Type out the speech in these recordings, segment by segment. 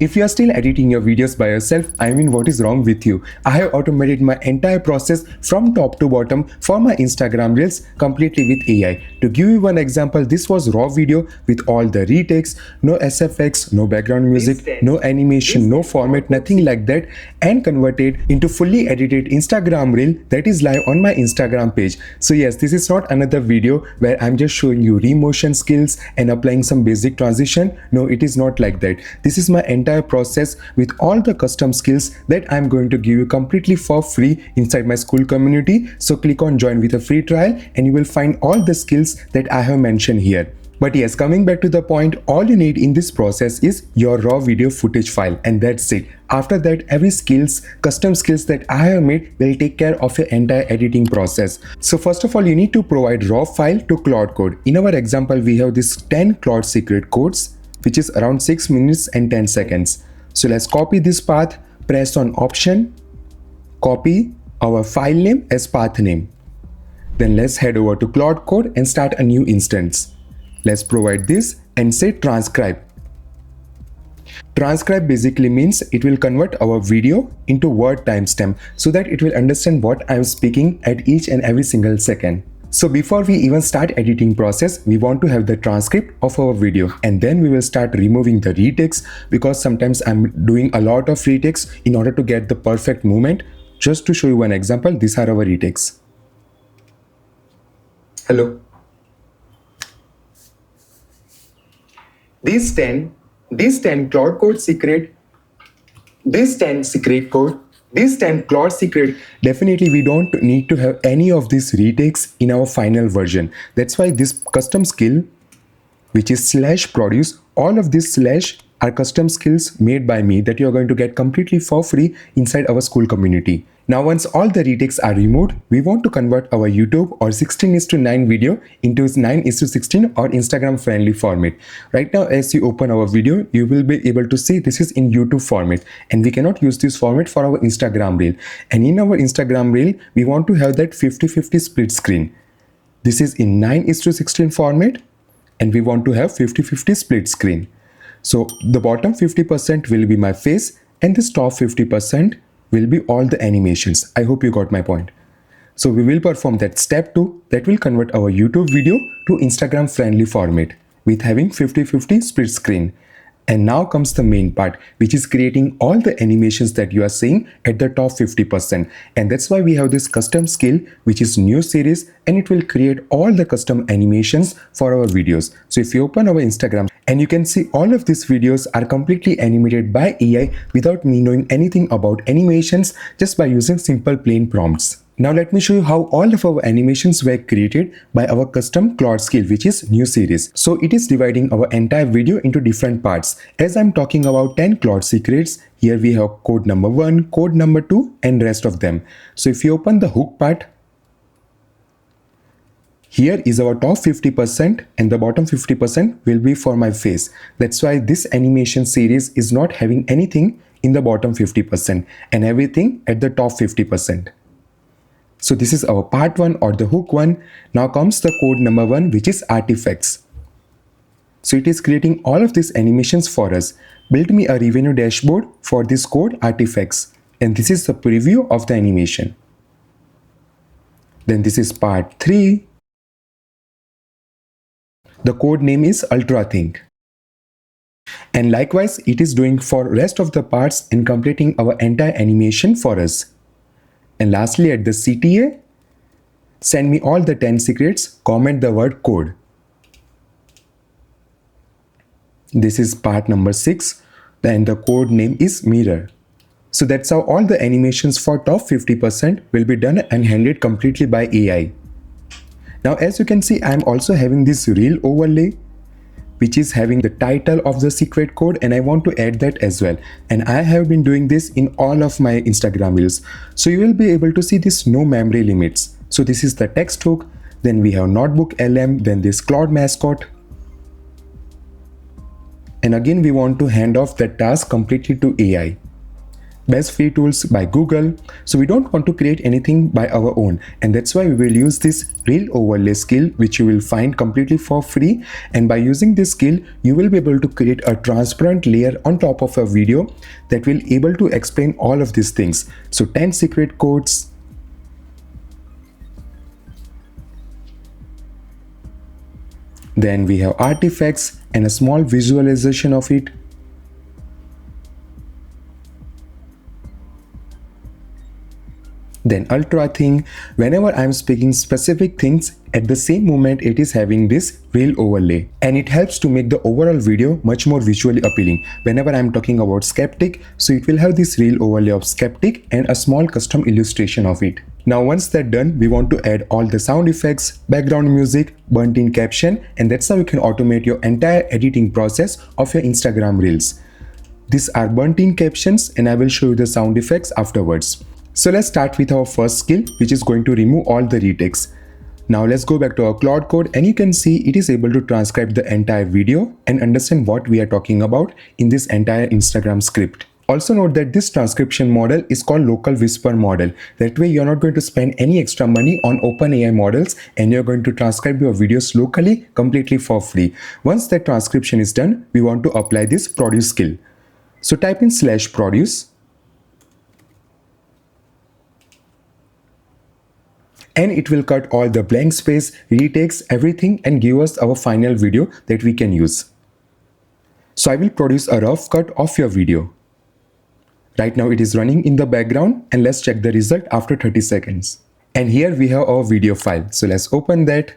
If you are still editing your videos by yourself, I mean, what is wrong with you? I have automated my entire process from top to bottom for my Instagram Reels completely with AI. To give you one example, this was raw video with all the retakes, no SFX, no background music, no animation, no format, nothing like that, and converted into fully edited Instagram Reel that is live on my Instagram page. So yes, this is not another video where I'm just showing you remotion skills and applying some basic transition. No, it is not like that. This is my entire process with all the custom skills that I'm going to give you completely for free inside my school community. So click on join with a free trial and you will find all the skills that I have mentioned here. But yes, coming back to the point, all you need in this process is your raw video footage file, and that's it. After that, every custom skills that I have made will take care of your entire editing process. So first of all, you need to provide raw file to Claude Code. In our example, we have this 10 Claude secret codes, which is around 6 minutes and 10 seconds. So let's copy this path, press on Option, copy our file name as path name. Then let's head over to Claude Code and start a new instance. Let's provide this and say transcribe. Transcribe basically means it will convert our video into word timestamp so that it will understand what I'm speaking at each and every single second. So before we even start editing process, we want to have the transcript of our video, and then we will start removing the retakes, because sometimes I'm doing a lot of retakes in order to get the perfect movement. Just to show you one example, these are our retakes. Hello. These 10 Claude code secret, these 10 secret code, these 10 Claude secret, definitely we don't need to have any of these retakes in our final version. That's why this custom skill, which is /produce, all of these slash are custom skills made by me that you're going to get completely for free inside our school community. Now once all the retakes are removed, we want to convert our YouTube or 16:9 video into 9:16 or Instagram friendly format. Right now, as you open our video, you will be able to see this is in YouTube format, and we cannot use this format for our Instagram reel. And in our Instagram reel, we want to have that 50-50 split screen. This is in 9:16 format, and we want to have 50-50 split screen. So the bottom 50% will be my face, and this top 50% will be all the animations. I hope you got my point. So we will perform that step 2 that will convert our YouTube video to Instagram friendly format with having 50-50 split screen. And now comes the main part, which is creating all the animations that you are seeing at the top 50%. And that's why we have this custom skill, which is new series, and it will create all the custom animations for our videos. So if you open our Instagram, and you can see all of these videos are completely animated by AI without me knowing anything about animations, just by using simple plain prompts. Now let me show you how all of our animations were created by our custom Claude skill, which is new series. So it is dividing our entire video into different parts. As I'm talking about 10 Claude secrets, here we have code number 1, code number 2, and rest of them. So if you open the hook part, here is our top 50% and the bottom 50% will be for my face. That's why this animation series is not having anything in the bottom 50% and everything at the top 50%. So this is our part 1 or the hook 1. Now comes the code number 1, which is artifacts. So it is creating all of these animations for us. Build me a revenue dashboard for this code artifacts. And this is the preview of the animation. Then this is part 3. The code name is UltraThink. And likewise, it is doing for rest of the parts and completing our entire animation for us. And lastly, at the CTA, send me all the 10 secrets, comment the word code. This is part number 6, and the code name is mirror. So that's how all the animations for top 50% will be done and handled completely by AI. Now as you can see, I am also having this reel overlay, which is having the title of the secret code, and I want to add that as well. And I have been doing this in all of my Instagram reels. So you will be able to see this no memory limits. So this is the text hook, then we have notebook LM, then this Claude mascot. And again, we want to hand off that task completely to AI. best free tools by Google. So we don't want to create anything by our own, and that's why we will use this reel overlay skill, which you will find completely for free. And by using this skill, you will be able to create a transparent layer on top of a video that will able to explain all of these things. So 10 secret codes, then we have artifacts and a small visualization of it. Then ultra thing, whenever I'm speaking specific things, at the same moment it is having this reel overlay, and it helps to make the overall video much more visually appealing. Whenever I'm talking about skeptic, so it will have this reel overlay of skeptic and a small custom illustration of it. Now once that's done, we want to add all the sound effects, background music, burnt in caption, and that's how you can automate your entire editing process of your Instagram reels. These are burnt in captions, and I will show you the sound effects afterwards. So let's start with our first skill, which is going to remove all the retakes. Now let's go back to our Claude code, and you can see it is able to transcribe the entire video and understand what we are talking about in this entire Instagram script. Also note that this transcription model is called local whisper model. That way you're not going to spend any extra money on OpenAI models, and you're going to transcribe your videos locally completely for free. Once that transcription is done, we want to apply this produce skill. So type in /produce. And it will cut all the blank space, retakes, everything, and give us our final video that we can use. So I will produce a rough cut of your video. Right now it is running in the background, and let's check the result after 30 seconds. And here we have our video file. So let's open that.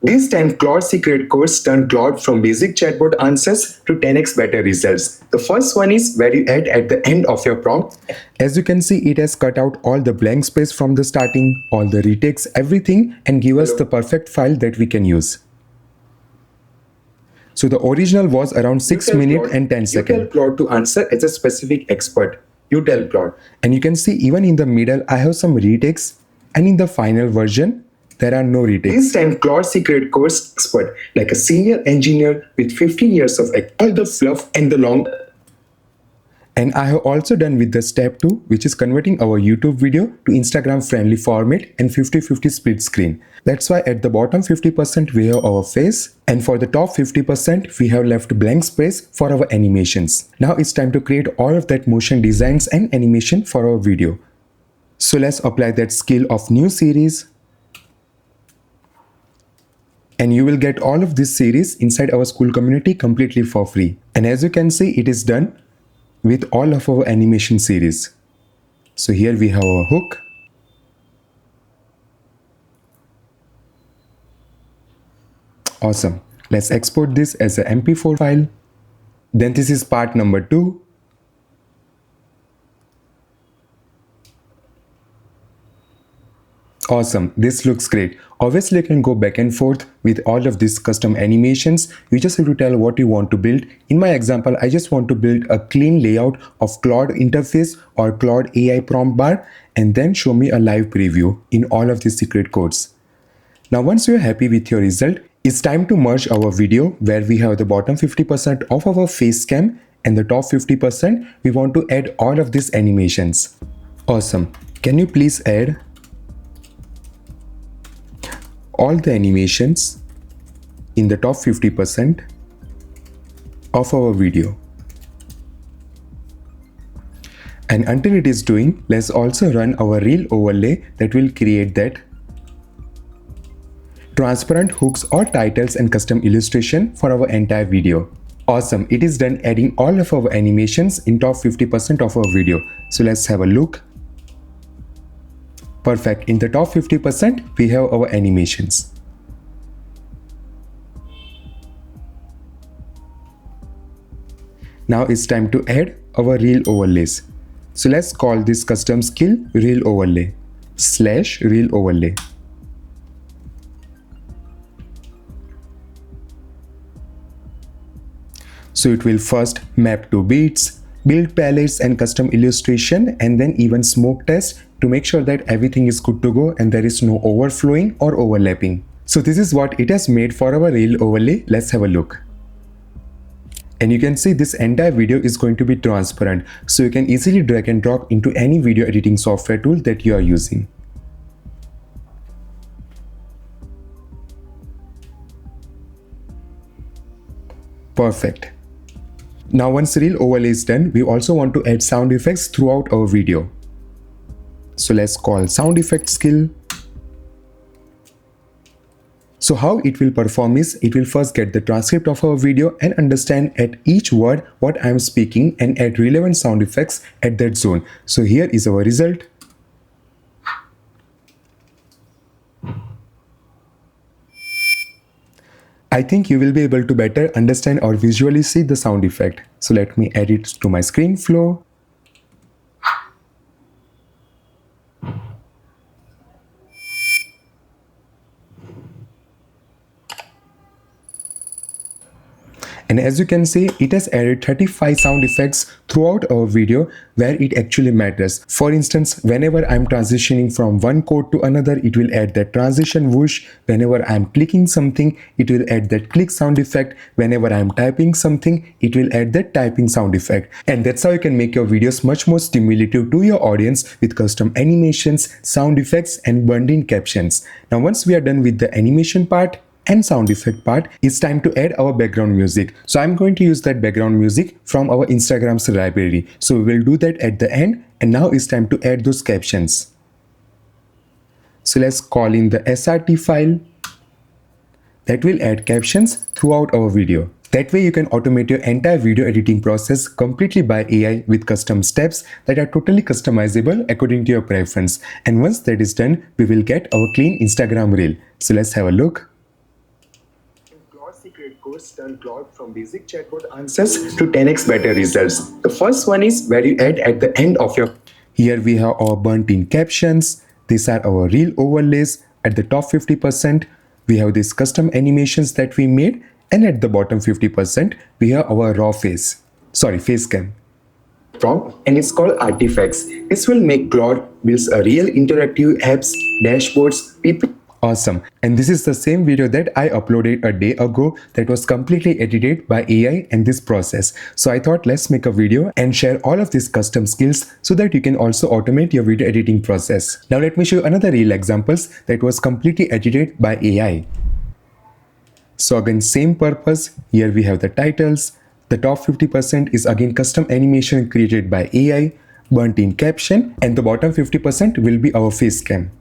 These 10 Claude secret codes turn Claude from basic chatbot answers to 10x better results. The first one is where you add at the end of your prompt. As you can see, it has cut out all the blank space from the starting, all the retakes, everything, and give us the perfect file that we can use. So the original was around 6 minutes and 10 seconds. You tell Claude to answer as a specific expert. You tell Claude. And you can see even in the middle, I have some retakes, and in the final version, there are no retakes. This time Claude secret codes expert, like a senior engineer with 15 years of all the fluff and the long. And I have also done with the step 2, which is converting our YouTube video to Instagram friendly format and 50-50 split screen. That's why at the bottom 50% we have our face, and for the top 50% we have left blank space for our animations. Now it's time to create all of that motion designs and animation for our video. So let's apply that skill of new series. And you will get all of this series inside our school community completely for free. And as you can see, it is done with all of our animation series. So here we have our hook. Awesome. Let's export this as an MP4 file. Then this is part number 2. Awesome, this looks great. Obviously, you can go back and forth with all of these custom animations. You just have to tell what you want to build. In my example, I just want to build a clean layout of Claude interface or Claude AI prompt bar, and then show me a live preview in all of these secret codes. Now, once you're happy with your result, it's time to merge our video where we have the bottom 50% of our face cam and the top 50% we want to add all of these animations. Awesome. Can you please add all the animations in the top 50% of our video? And until it is doing, let's also run our reel overlay that will create that transparent hooks or titles and custom illustration for our entire video. Awesome, it is done adding all of our animations in top 50% of our video. So let's have a look. Perfect. In the top 50%, we have our animations. Now it's time to add our reel overlays. So let's call this custom skill reel overlay /reel overlay. So it will first map to beats, build palettes and custom illustration, and then even smoke test to make sure that everything is good to go and there is no overflowing or overlapping. So this is what it has made for our reel overlay. Let's have a look. And you can see this entire video is going to be transparent, so you can easily drag and drop into any video editing software tool that you are using. Perfect. Now once reel overlay is done, we also want to add sound effects throughout our video. So let's call sound effect skill. So how it will perform is, it will first get the transcript of our video and understand at each word what I am speaking and add relevant sound effects at that zone. So here is our result. I think you will be able to better understand or visually see the sound effect. So let me add it to my screen flow. And as you can see, it has added 35 sound effects throughout our video where it actually matters. For instance, whenever I'm transitioning from one code to another, it will add that transition whoosh. Whenever I'm clicking something, it will add that click sound effect. Whenever I'm typing something, it will add that typing sound effect. And that's how you can make your videos much more stimulative to your audience with custom animations, sound effects, and burned-in captions. Now once we are done with the animation part and sound effect part, it's time to add our background music. So I'm going to use that background music from our Instagram's library. So we will do that at the end, and now it's time to add those captions. So let's call in the SRT file that will add captions throughout our video. That way you can automate your entire video editing process completely by AI with custom steps that are totally customizable according to your preference. And once that is done, we will get our clean Instagram reel. So let's have a look. Secret course turn Claude from basic chatbot answers to 10x better results. The first one is where you add at the end of your. Here we have our burnt-in captions. These are our reel overlays. At the top 50%, we have these custom animations that we made, and at the bottom 50%, we have our raw face cam. And it's called artifacts. This will make Claude builds a real interactive apps, dashboards, people. Awesome. And this is the same video that I uploaded a day ago that was completely edited by AI in this process. So I thought let's make a video and share all of these custom skills so that you can also automate your video editing process. Now let me show you another real examples that was completely edited by AI. So again, same purpose. Here we have the titles. The top 50% is again custom animation created by AI, burnt-in caption, and the bottom 50% will be our face cam.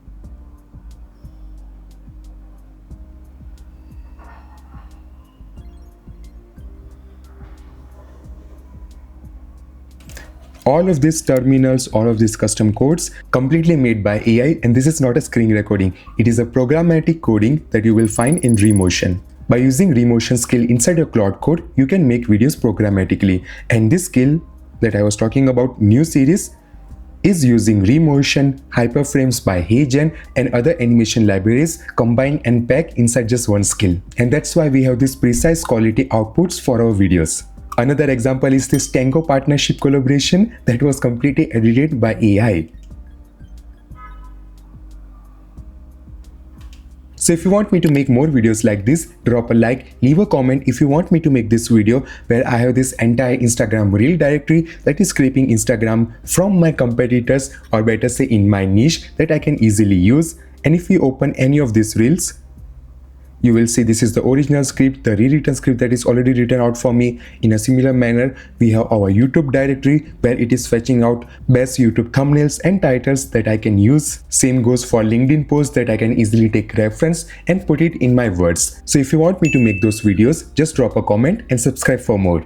All of these terminals, all of these custom codes completely made by AI, and this is not a screen recording. It is a programmatic coding that you will find in Remotion. By using Remotion skill inside your Claude code, you can make videos programmatically. And this skill that I was talking about, new series, is using Remotion, Hyperframes by HeyGen, and other animation libraries combined and packed inside just one skill. And that's why we have these precise quality outputs for our videos. Another example is this Tango partnership collaboration that was completely edited by AI. So if you want me to make more videos like this, drop a like, leave a comment if you want me to make this video where I have this entire Instagram reel directory that is scraping Instagram from my competitors, or better say in my niche, that I can easily use. And if we open any of these reels, you will see this is the original script, the rewritten script that is already written out for me. In a similar manner, we have our YouTube directory where it is fetching out best YouTube thumbnails and titles that I can use. Same goes for LinkedIn posts that I can easily take reference and put it in my words. So if you want me to make those videos, just drop a comment and subscribe for more.